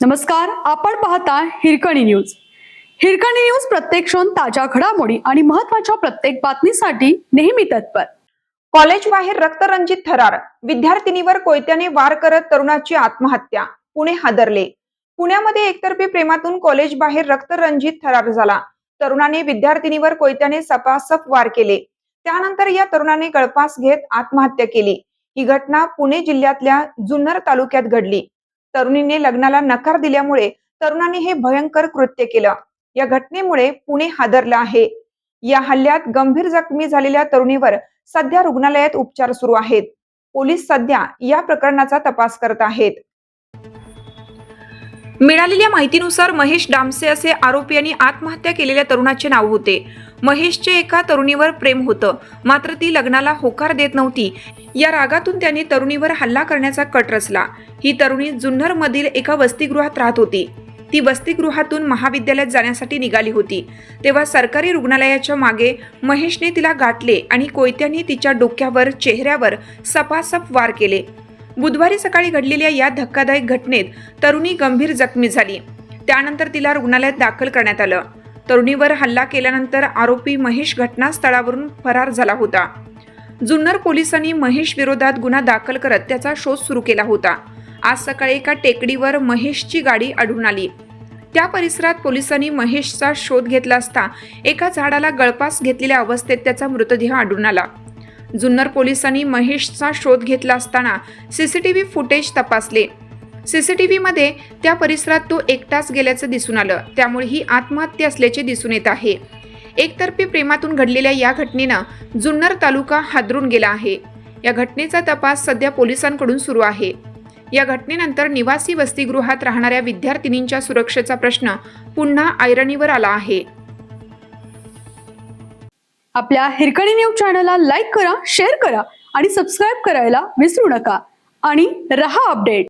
नमस्कार, आपण पाहता हिरकणी न्यूज. हिरकणी न्यूज प्रत्येक क्षण ताज्या घडामोडी आणि महत्त्वाच्या प्रत्येक बातमीसाठी नेहमी तत्पर. कॉलेज बाहेर रक्तरंजित थरार, विद्यार्थिनीवर कोयत्याने वार करत तरुणाची आत्महत्या, पुणे हादरले. पुण्यामध्ये एकतर्फी प्रेमातून कॉलेज बाहेर रक्तरंजित थरार झाला. तरुणाने विद्यार्थिनीवर कोयत्याने सपासप वार केले. त्यानंतर या तरुणाने गळफास घेत आत्महत्या केली. ही घटना पुणे जिल्ह्यातल्या जुन्नर तालुक्यात घडली. तरुणीने लग्नाला नकार दिल्यामुळे तरुणाने हे भयंकर कृत्य केलं. या घटनेमुळे पुणे हादरलं आहे. या हल्ल्यात गंभीर जखमी झालेल्या तरुणीवर सध्या रुग्णालयात उपचार सुरू आहेत. पोलीस सध्या या प्रकरणाचा तपास करत आहेत. मिळालेल्या माहितीनुसार महेश डामसे असे आरोपी यांनी आत्महत्या केलेल्या तरुणाचे नाव होते. महेशचे एका तरुणीवर प्रेम होतं, मात्र ती लग्नाला होकार देत नव्हती. या रागातून त्यांनी तरुणीवर हल्ला करण्याचा कट रचला. ही तरुणी जुन्नर मधील एका वसतिगृहात राहत होती. ती वसतिगृहातून महाविद्यालयात जाण्यासाठी निघाली होती. तेव्हा सरकारी रुग्णालयाच्या मागे महेशने तिला गाठले आणि कोयत्याने तिच्या डोक्यावर, चेहऱ्यावर सपासप वार केले. बुधवारी सकाळी घडलेल्या या धक्कादायक घटनेत तरुणी गंभीर जखमी झाली. त्यानंतर तिला रुग्णालयात दाखल करण्यात आलं. तरुणीवर हल्ला केल्यानंतर आरोपी महेश घटनास्थळावरून फरार झाला होता. जुन्नर पोलिसांनी महेश विरोधात गुन्हा दाखल करत त्याचा शोध सुरू केला होता. आज सकाळी एका टेकडीवर महेशची गाडी आढळून आली. त्या परिसरात पोलिसांनी महेशचा शोध घेतला असता एका झाडाला गळफास घेतलेल्या अवस्थेत त्याचा मृतदेह आढळून आला. जुन्नर पोलिसांनी महेशचा शोध घेतला असताना सीसीटीव्ही फुटेज तपासले. सीसीटीव्हीमध्ये त्या परिसरात तो एकटाच गेल्याचं दिसून आलं. त्यामुळे ही आत्महत्या असल्याचे दिसून येत आहे. एकतर्फी प्रेमातून घडलेल्या या घटनेनं जुन्नर तालुका हादरून गेला आहे. या घटनेचा तपास सध्या पोलिसांकडून सुरू आहे. या घटनेनंतर निवासी वसतिगृहात राहणाऱ्या विद्यार्थिनींच्या सुरक्षेचा प्रश्न पुन्हा ऐरणीवर आला आहे. आपल्या हिरकणी न्यूज चॅनलला लाईक करा, शेअर करा आणि सबस्क्राईब करायला विसरू नका. आणि रहा अपडेट.